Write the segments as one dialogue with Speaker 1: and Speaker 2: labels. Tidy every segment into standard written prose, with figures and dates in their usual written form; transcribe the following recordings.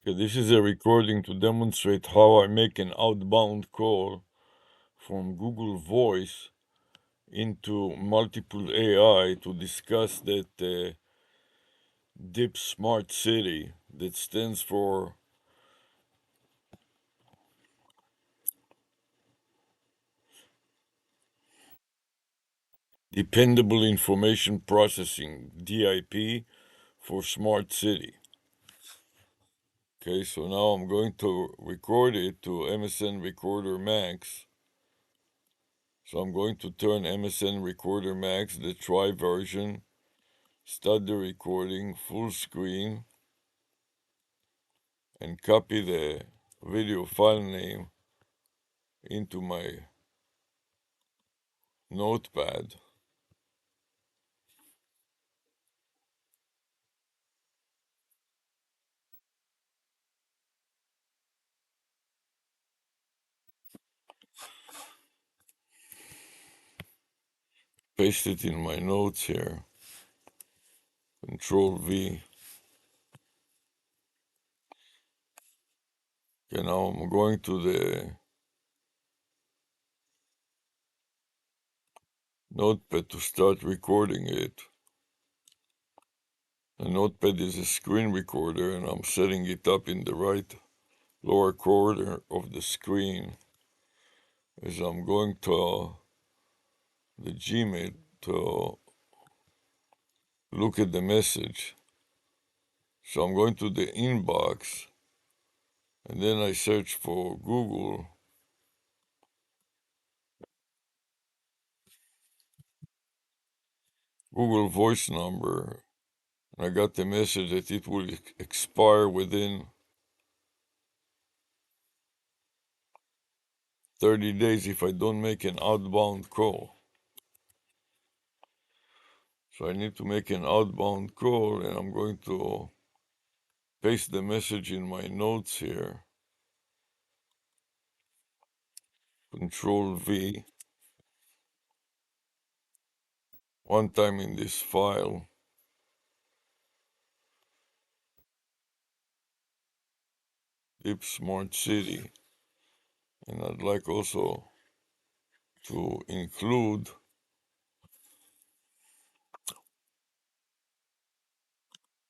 Speaker 1: Okay, this is a recording to demonstrate how I make an outbound call from Google Voice into multiple AI to discuss that DIP Smart City that stands for Dependable Information Processing, DIP, for Smart City. Okay, so now I'm going to record it to MSN Recorder Max. So I'm going to turn MSN Recorder Max, the try version, start the recording, full screen, and copy the video file name into my notepad. Paste it in my notes here. Control V. Okay, now I'm going to the notepad to start recording it. The notepad is a screen recorder, and I'm setting it up in the right lower corner of the screen as I'm going to the Gmail to look at the message. So I'm going to the inbox, and then I search for Google voice number, and I got the message that it will expire within 30 days if I don't make an outbound call. So I need to make an outbound call, and I'm going to paste the message in my notes here. Control V. One time in this file, Deep Smart City. And I'd like also to include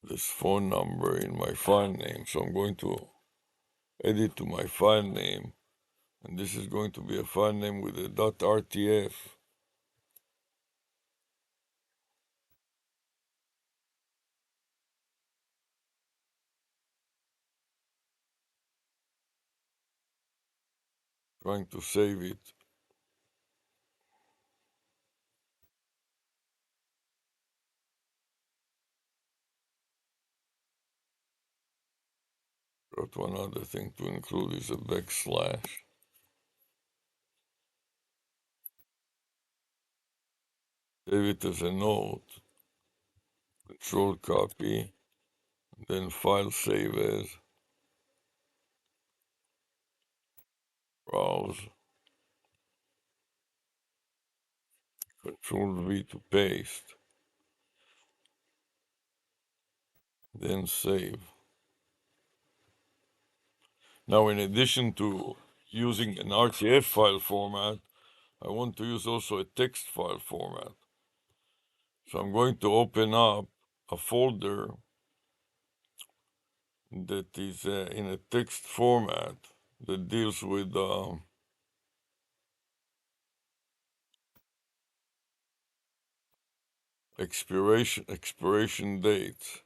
Speaker 1: this phone number in my file name. So I'm going to edit to my file name. And this is going to be a file name with a .rtf. Trying to save it. But one other thing to include is a backslash. Save it as a note. Control copy. Then file save as. Browse. Control V to paste. Then save. Now, in addition to using an RTF file format, I want to use also a text file format. So I'm going to open up a folder that is in a text format that deals with expiration dates.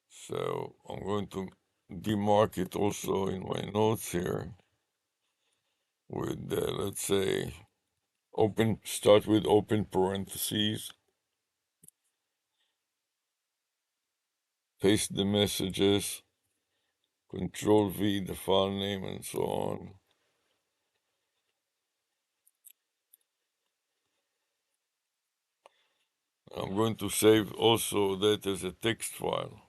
Speaker 1: So I'm going to demark it also in my notes here with let's say start with open parentheses, paste the messages, control V the file name, and so on. I'm going to save also that as a text file.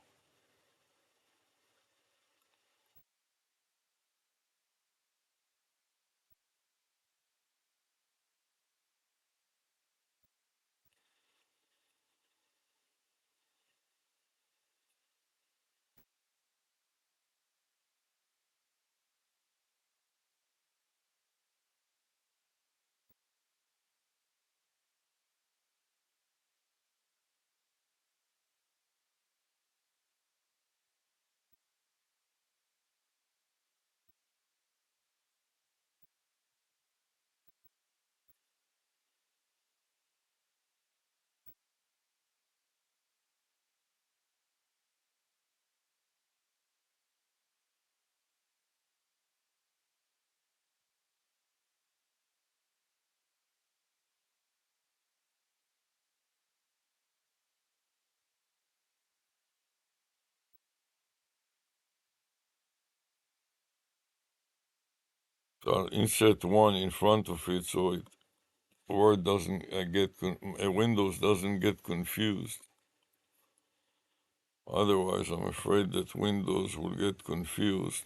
Speaker 1: So I'll insert one in front of it so Word doesn't Windows doesn't get confused. Otherwise, I'm afraid that Windows will get confused.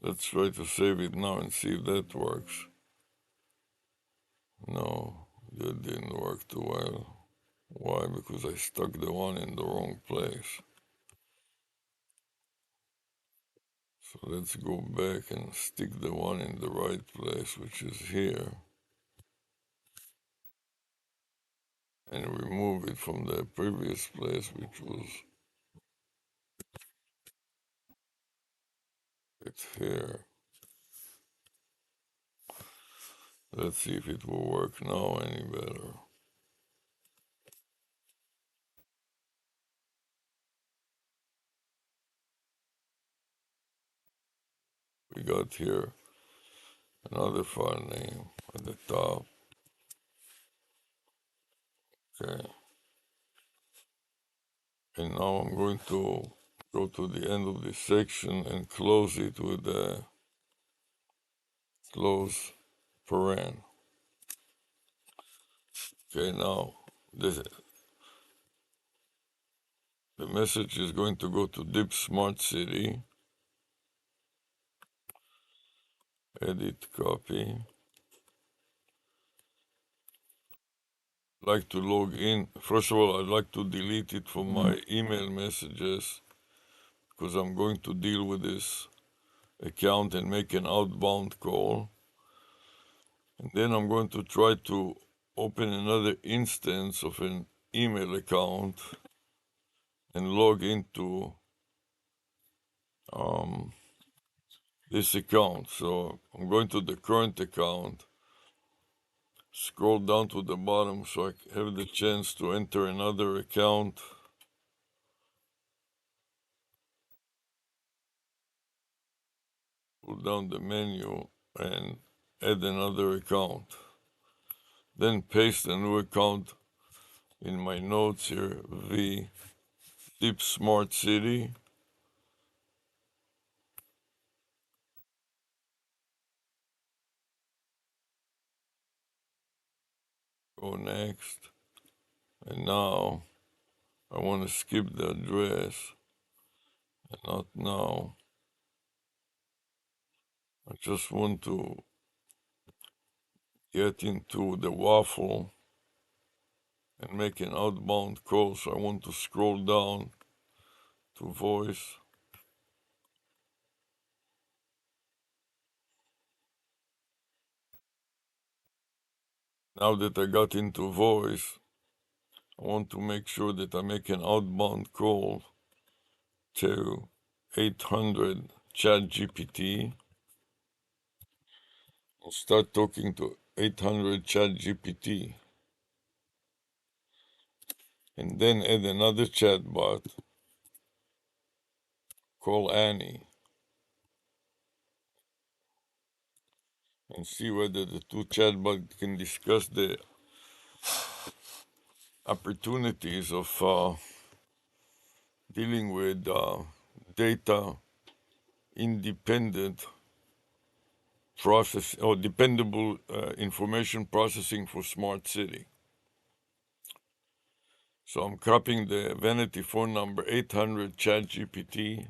Speaker 1: Let's try to save it now and see if that works. No, that didn't work too well. Why? Because I stuck the one in the wrong place. So let's go back and stick the one in the right place, which is here, and remove it from the previous place, which was it's here. Let's see if it will work now any better. We got here another file name at the top. Okay. And now I'm going to go to the end of this section and close it with a close paren. Okay, now the message is going to go to Deep Smart City. Edit copy. Like to log in. First of all, I'd like to delete it from my email messages because I'm going to deal with this account and make an outbound call. And then I'm going to try to open another instance of an email account and log into this account. So I'm going to the current account, scroll down to the bottom so I have the chance to enter another account. Pull down the menu and add another account. Then paste a new account in my notes here, V Deep Smart City. Go next. And now I want to skip the address. And not now. I just want to get into the waffle and make an outbound call. So I want to scroll down to voice. Now that I got into voice, I want to make sure that I make an outbound call to 800 ChatGPT and start talking to 800 ChatGPT. And then add another chatbot, call Annie, and see whether the two chatbots can discuss the opportunities of dealing with data independent process or dependable information processing for smart city. So I'm copying the vanity phone number 800 ChatGPT,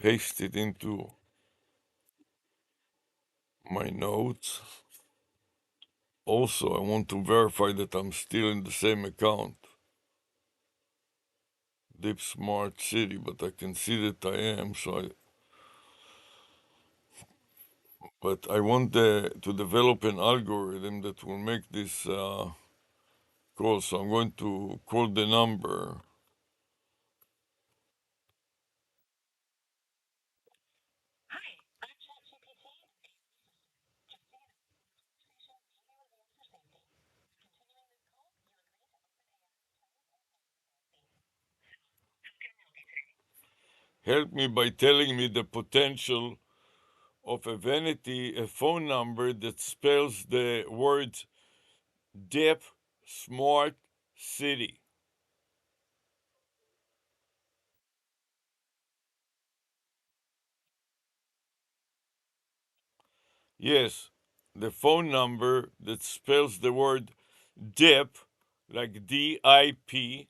Speaker 1: paste it into my notes. Also, I want to verify that I'm still in the same account, Deep Smart City, but I can see that I am. But I want to develop an algorithm that will make this call. So I'm going to call the number. Help me by telling me the potential of a phone number that spells the words Deep Smart City. Yes, the phone number that spells the word dip, like DIP,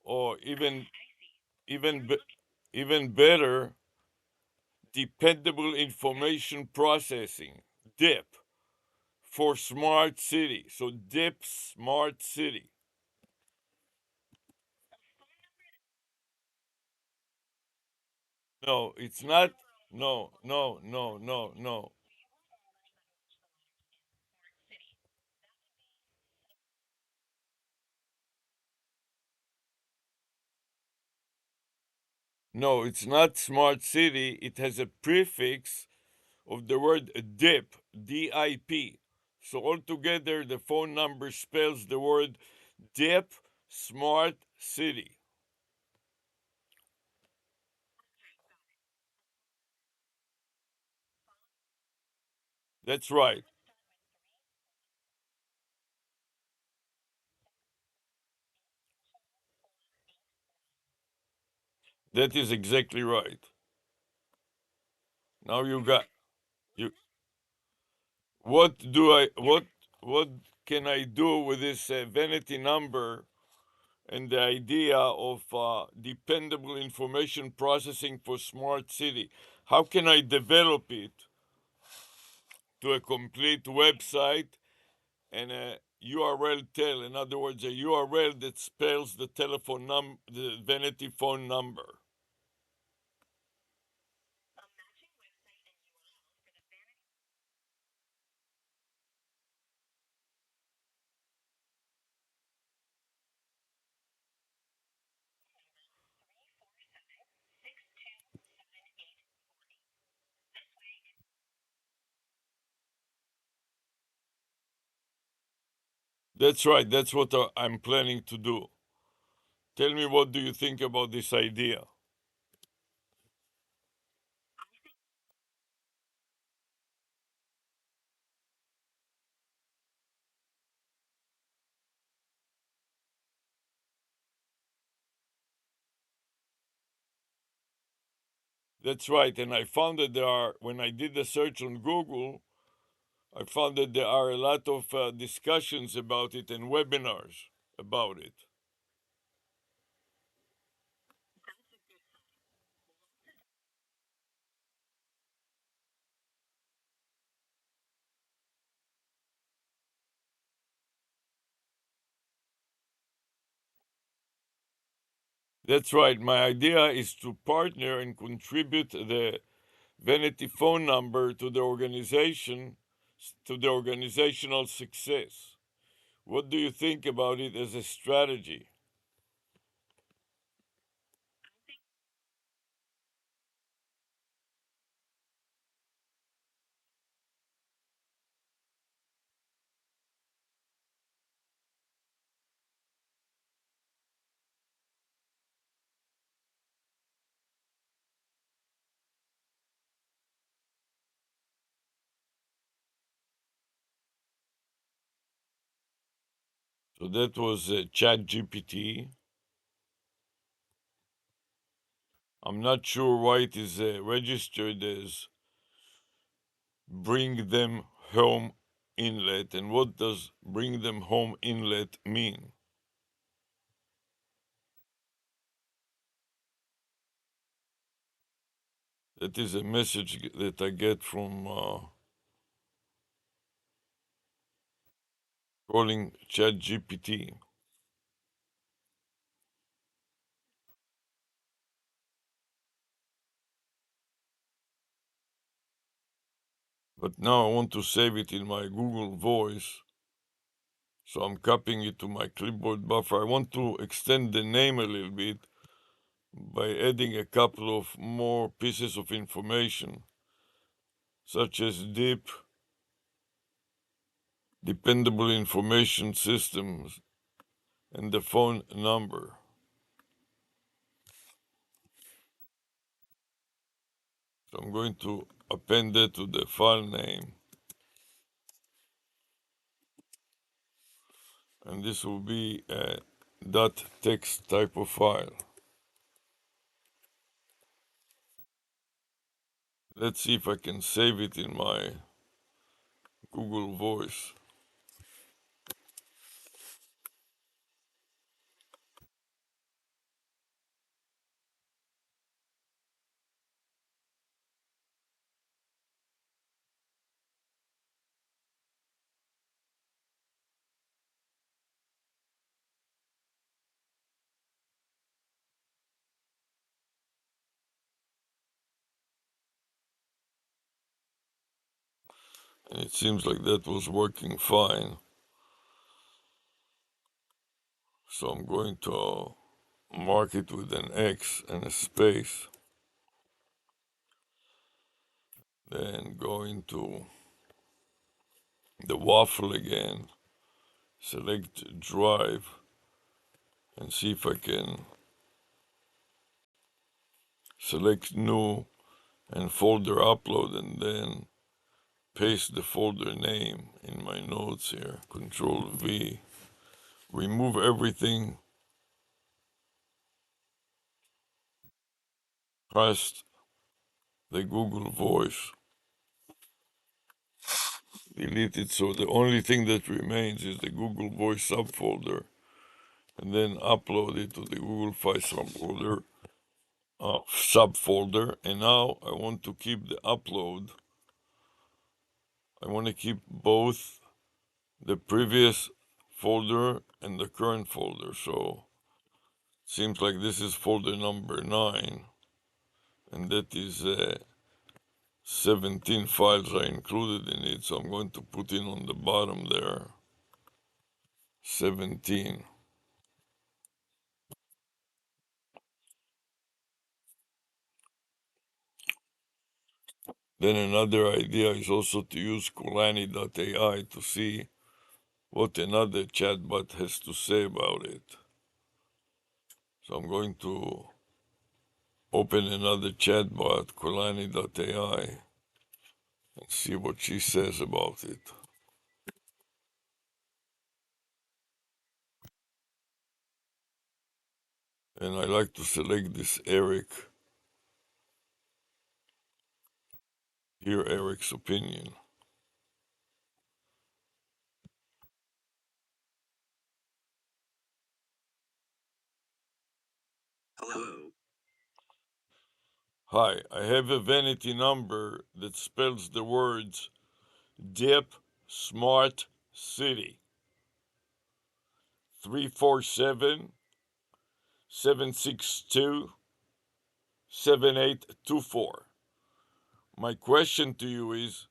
Speaker 1: or even be- even better, dependable information processing, DIP, for smart city. So DIP smart city. No, it's not. No, no, no, no, no. No, it's not smart city. It has a prefix of the word DIP, DIP. So altogether, the phone number spells the word DIP smart city. That's right. That is exactly right. Now you got you. What can I do with this vanity number and the idea of dependable information processing for smart city? How can I develop it to a complete website and a URL tell? In other words, a URL that spells the the vanity phone number. That's right. That's what I'm planning to do. Tell me, what do you think about this idea? That's right. And I found that when I did the search on Google, I found that there are a lot of discussions about it and webinars about it. That's right. My idea is to partner and contribute the vanity phone number to the organizational success. What do you think about it as a strategy? So that was Chat GPT. I'm not sure why it is registered as bring them home inlet, and what does bring them home inlet mean? That is a message that I get from calling ChatGPT. But now I want to save it in my Google Voice, so I'm copying it to my clipboard buffer. I want to extend the name a little bit by adding a couple of more pieces of information, such as deep, dependable information systems, and the phone number. So I'm going to append it to the file name, and this will be a .text type of file. Let's see if I can save it in my Google Voice. And it seems like that was working fine. So I'm going to mark it with an X and a space. Then going to the waffle again, select drive, and see if I can select new and folder upload, and then paste the folder name in my notes here. Control V. Remove everything past the Google Voice. Delete it, so the only thing that remains is the Google Voice subfolder, and then upload it to the Google Files subfolder. And now I want to keep the upload. I want to keep both the previous folder and the current folder. So it seems like this is folder number 9, and that is 17 files I included in it. So I'm going to put in on the bottom there 17. Then another idea is also to use Kulani.ai to see what another chatbot has to say about it. So I'm going to open another chatbot, Kulani.ai, and see what she says about it. And I like to select this Eric, hear Eric's opinion.
Speaker 2: Hello.
Speaker 1: Hi, I have a vanity number that spells the words Dip Smart City. 347 762 7824. My question to you is,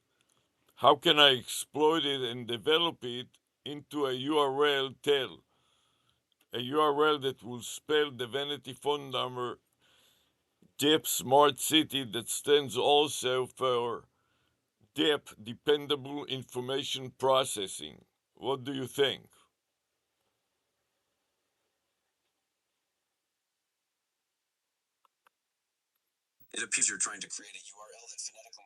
Speaker 1: how can I exploit it and develop it into a URL that will spell the vanity phone number DIP Smart City, that stands also for DIP Dependable Information Processing? What do you think?
Speaker 2: It appears you're trying to create a URL that phonetically.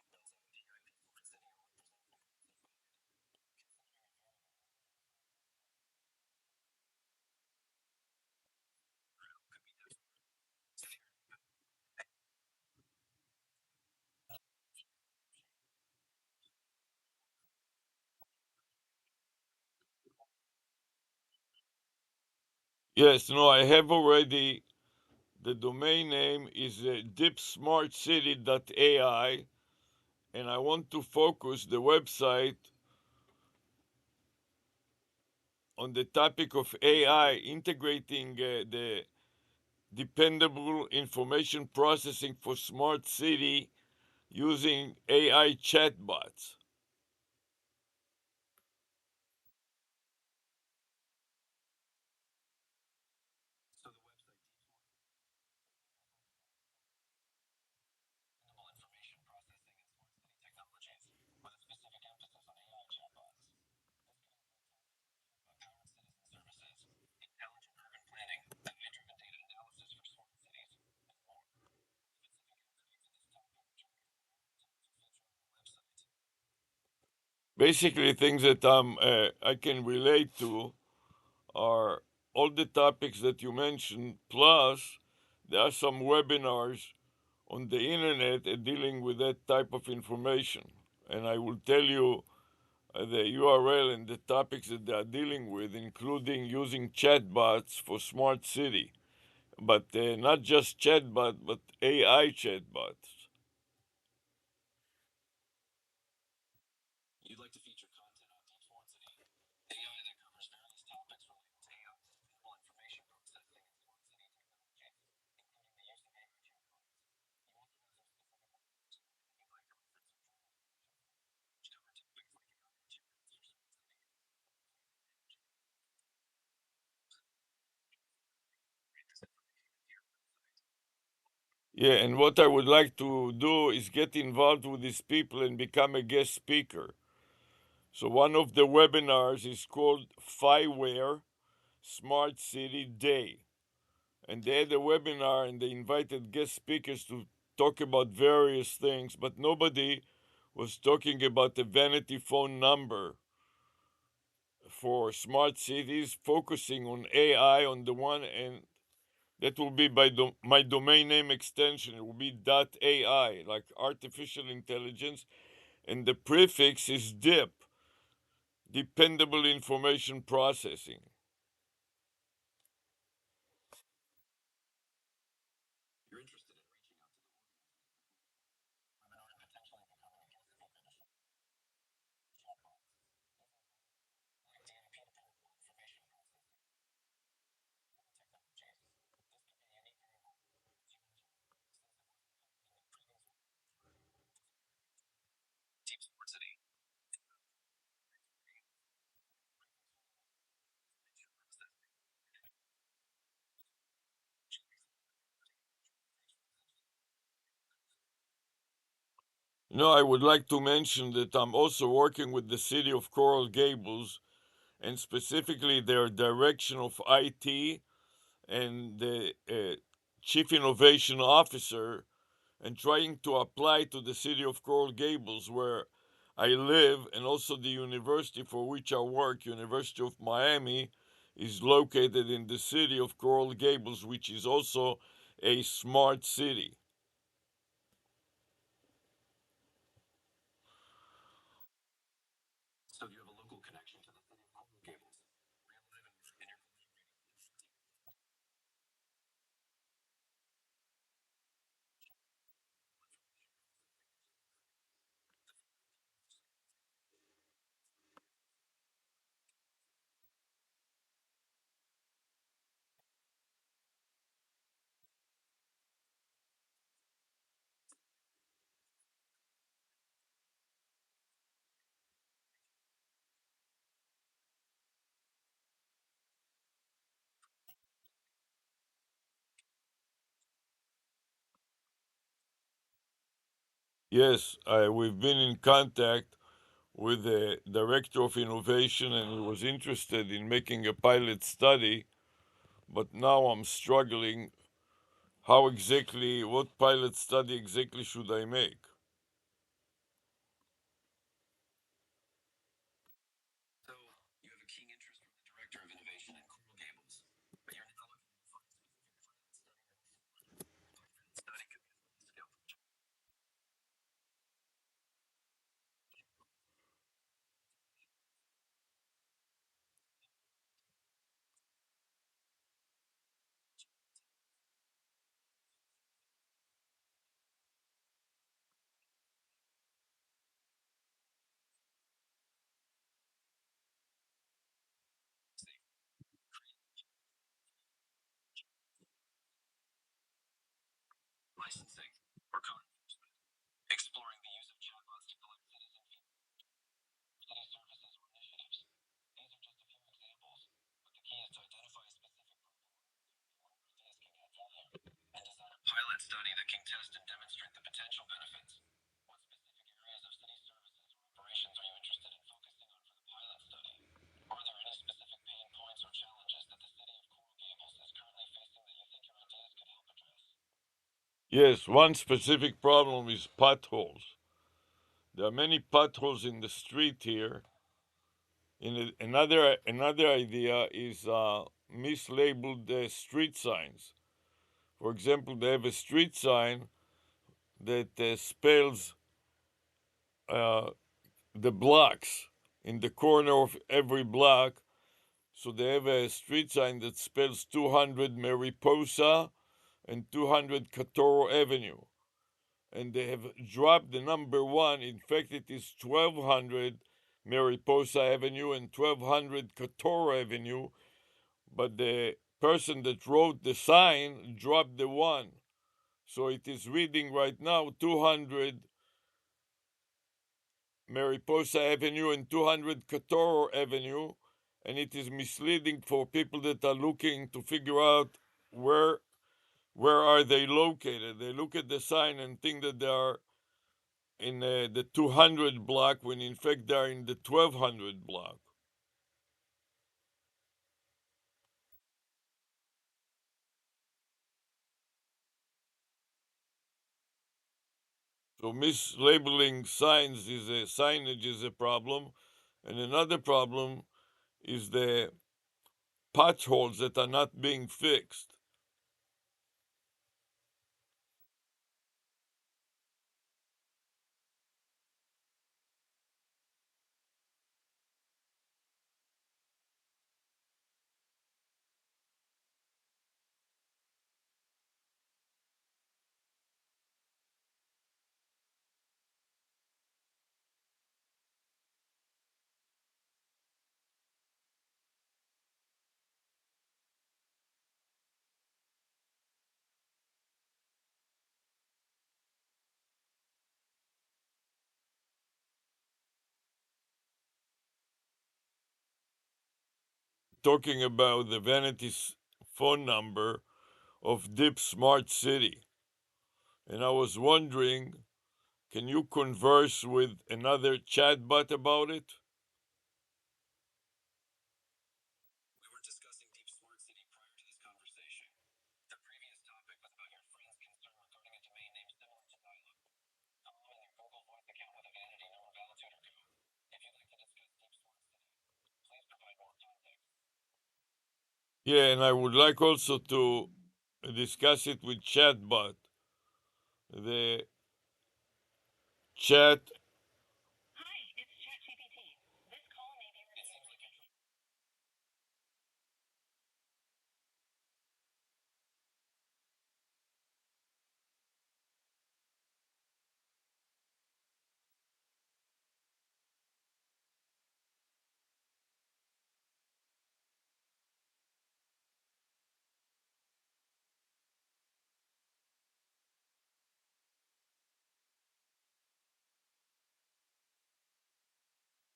Speaker 1: Yes, no, I have already. The domain name is dipsmartcity.ai, and I want to focus the website on the topic of AI, integrating the dependable information processing for smart city using AI chatbots. Basically, things that I can relate to are all the topics that you mentioned, plus there are some webinars on the internet dealing with that type of information. And I will tell you the URL and the topics that they are dealing with, including using chatbots for smart city, but not just chatbot, but AI chatbots.
Speaker 2: You'd like to feature content on Deep Smart City, AI that covers various topics related to AI, visual information processing, and smart city technologies, including the use of AI chatbots. You also have some specific articles that you'd like to reference some journal articles which cover topics like AI chatbots for smart cities. Read this information into your website.
Speaker 1: Yeah, and what I would like to do is get involved with these people and become a guest speaker. So one of the webinars is called Fireware Smart City Day. And they had a webinar and they invited guest speakers to talk about various things, but nobody was talking about the vanity phone number for smart cities, focusing on AI on the one, and that will be by my domain name extension. It will be .ai, like artificial intelligence, and the prefix is DIP, dependable information processing.
Speaker 2: You're interested in reaching out to the webinar and potentially becoming a guest speaker to chatbots. Like DMP dependable information processing technologies. This could be a unique angle, as you mentioned, since it wasn't covered in the previous Deep Smart City.
Speaker 1: I would like to mention that I'm also working with the city of Coral Gables and specifically their direction of IT and the chief innovation officer, and trying to apply to the city of Coral Gables where I live, and also the university for which I work, University of Miami, is located in the city of Coral Gables, which is also a smart city.
Speaker 2: So you have a local connection to the city of Coral Gables, where you live and work, and you're collaborating with the city.
Speaker 1: Yes, we've been in contact with the director of innovation, and he was interested in making a pilot study, but now I'm struggling. How exactly, what pilot study exactly should I make?
Speaker 2: So you have a keen interest from the director of innovation in Coral Gables, but you're now looking to find specific pilot study that study could be a full scale project. Licensing or code enforcement, exploring the use of chatbots to collect citizen feedback, city services or initiatives. These are just a few examples, but the key is to identify a specific problem where your ideas can add value and design a pilot study that can test and demonstrate the potential benefits. What specific areas of city services or operations are you interested in focusing on for the pilot study? Are there any specific pain points or challenges that the city of Coral Gables is currently facing that you think your ideas could help address?
Speaker 1: Yes, one specific problem is potholes. There are many potholes in the street here. Another idea is mislabeled street signs. For example, they have a street sign that spells uh, the blocks in the corner of every block. So they have a street sign that spells 200 Mariposa and 200 Catoro Avenue. And they have dropped the number one. In fact, it is 1200 Mariposa Avenue and 1200 Catoro Avenue. But the person that wrote the sign dropped the one. So it is reading right now 200 Mariposa Avenue and 200 Catoro Avenue, and it is misleading for people that are looking to figure out where are they located. They look at the sign and think that they are in the 200 block when in fact they are in the 1200 block. So mislabeling signs is a signage is a problem, and another problem is the potholes that are not being fixed. Talking about the Vanity's phone number of Deep Smart City, and I was wondering, can you converse with another chatbot about it?
Speaker 2: We were discussing Deep Smart City prior to this conversation. The previous topic was about your friend's concern regarding a domain name similar to dial-up. In your Google Voice account with a vanity no invalidity code. If you'd like to discuss Deep Smart City, please provide more context.
Speaker 1: Yeah, and I would like also to discuss it with chatbot. The chat,
Speaker 2: Hi, it's ChatGPT. This call may be recorded.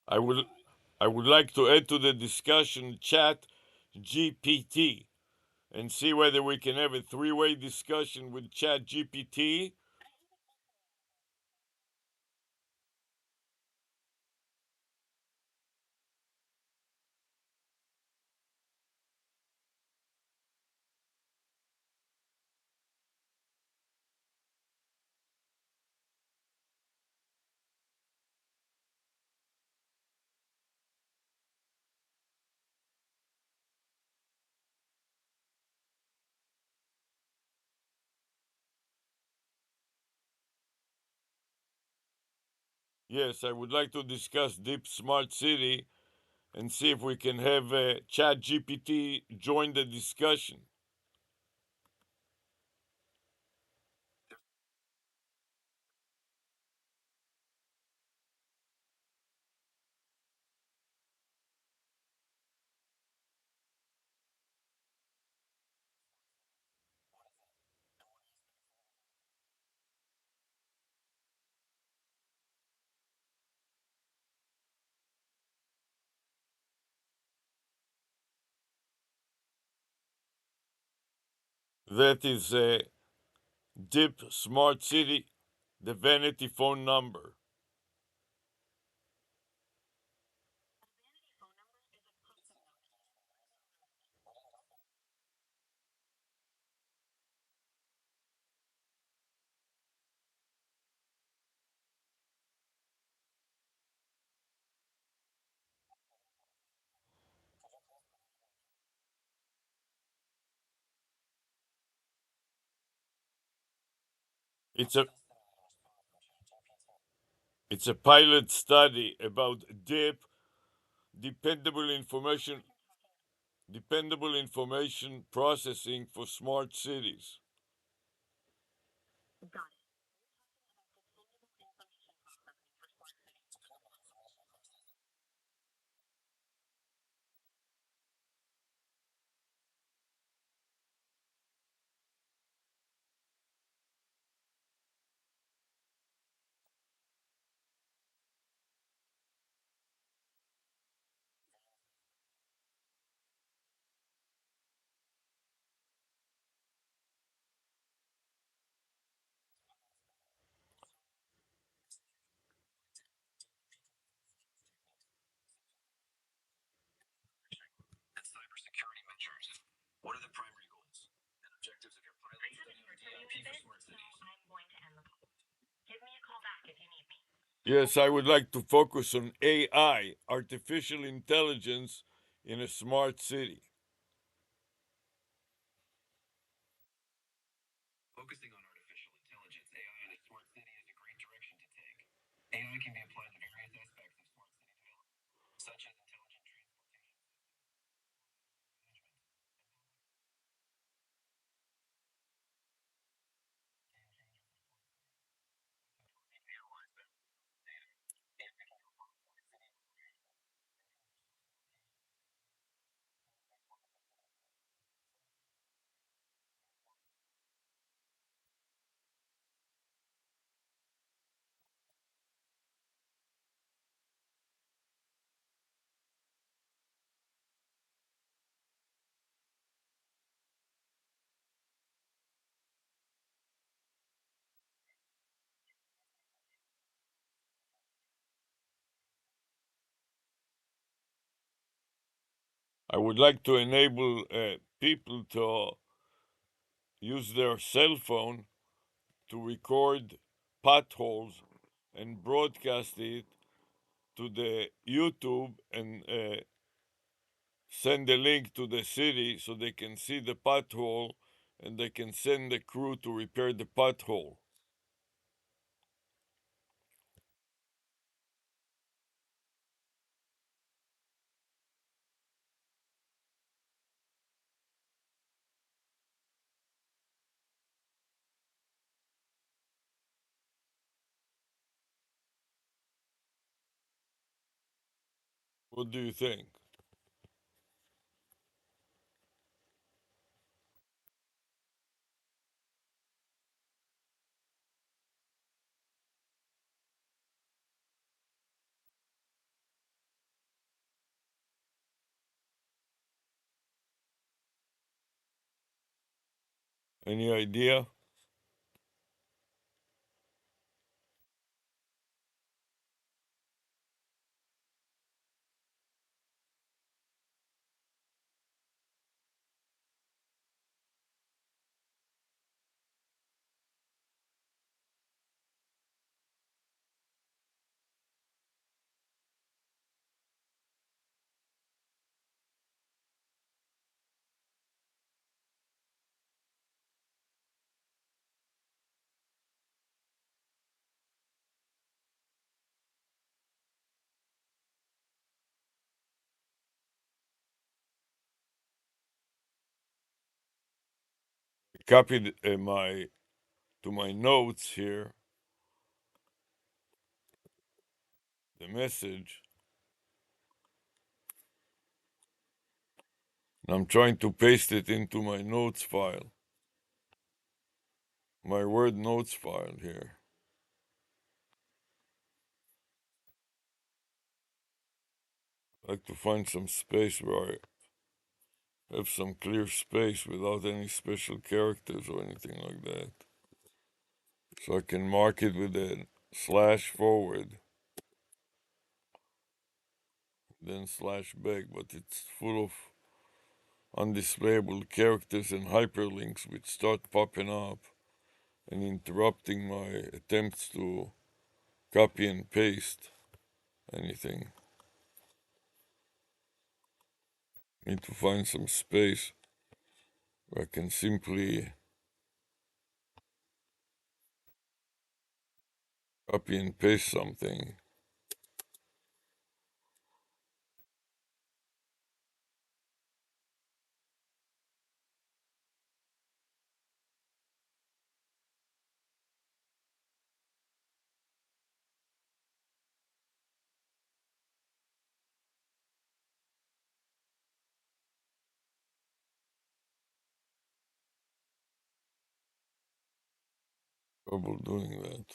Speaker 1: I would I would like to add to the discussion chat GPT and see whether we can have a three-way discussion with chat GPT. Yes, I would like to discuss Deep Smart City and see if we can have chat GPT join the discussion. That is Deep Smart City, the vanity phone number. It's a It's a pilot study about dependable information dependable information processing for smart cities.
Speaker 2: And cybersecurity measures. What are the primary goals and objectives of your pilot study on DIP for smart cities?
Speaker 1: Yes, I would like to focus on AI, artificial intelligence in a smart city.
Speaker 2: Focusing on artificial intelligence, AI in a smart city is a great direction to take. AI can be applied to various aspects of smart city development, such as intelligent transportation management. Analyze them data and making a smart city operational.
Speaker 1: I would like to enable people to use their cell phone to record potholes and broadcast it to the YouTube and send a link to the city so they can see the pothole and they can send the crew to repair the pothole. What do you think? Any idea? Copied my notes here the message. And I'm trying to paste it into my notes file, my Word notes file here. I like to find some space where I have some clear space without any special characters or anything like that. So I can mark it with a slash forward, then slash back, but it's full of undisplayable characters and hyperlinks which start popping up and interrupting my attempts to copy and paste anything. Need to find some space where I can simply copy and paste something. Trouble doing that.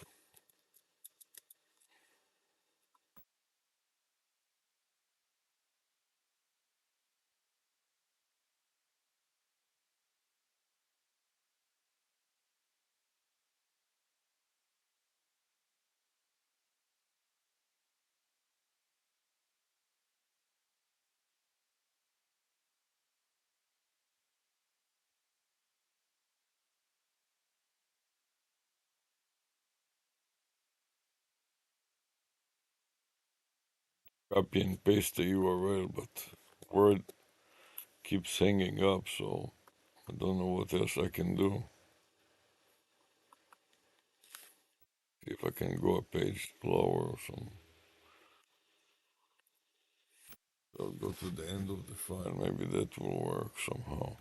Speaker 1: Copy and paste the URL, but Word keeps hanging up, so I don't know what else I can do. See if I can go a page lower or something. I'll go to the end of the file. Maybe that will work somehow.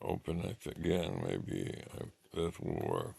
Speaker 1: Open it again. Maybe that will work.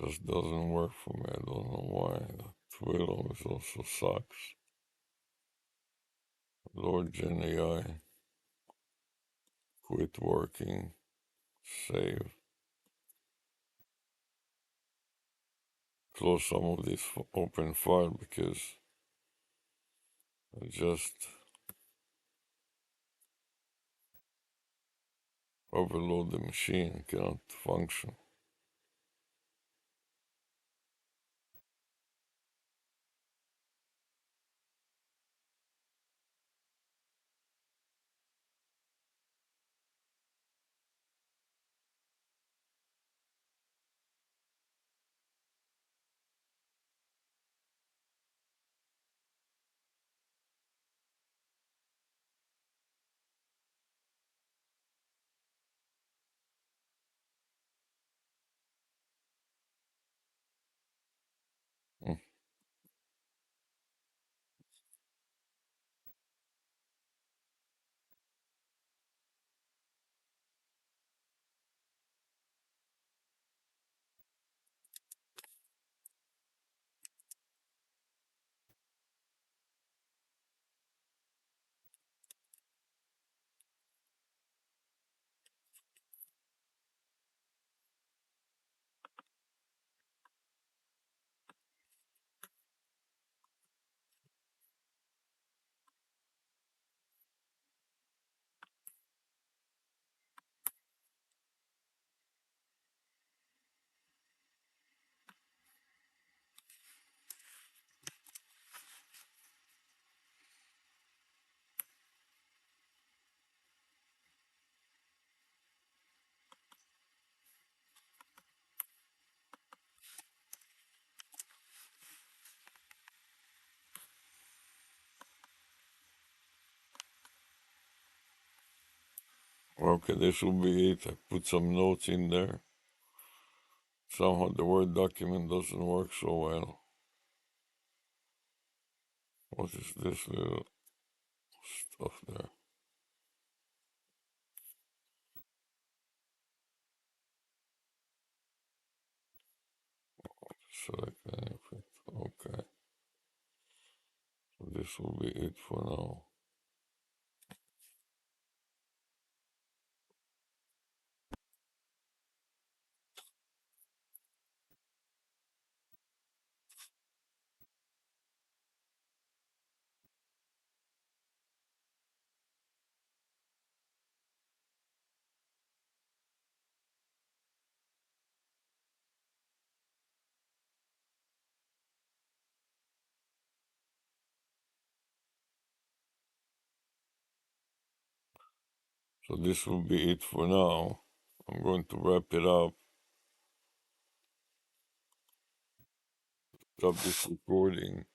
Speaker 1: Just doesn't work for me. I don't know why. The Twilio is also sucks. Lord Gen AI quit working. Save. Close some of this open file because I just overload the machine. Cannot function. Okay, this will be it. I put some notes in there. Somehow the Word document doesn't work so well. What is this little stuff there? Select anything. Okay. So this will be it for now. So this will be it for now. I'm going to wrap it up. Stop this recording.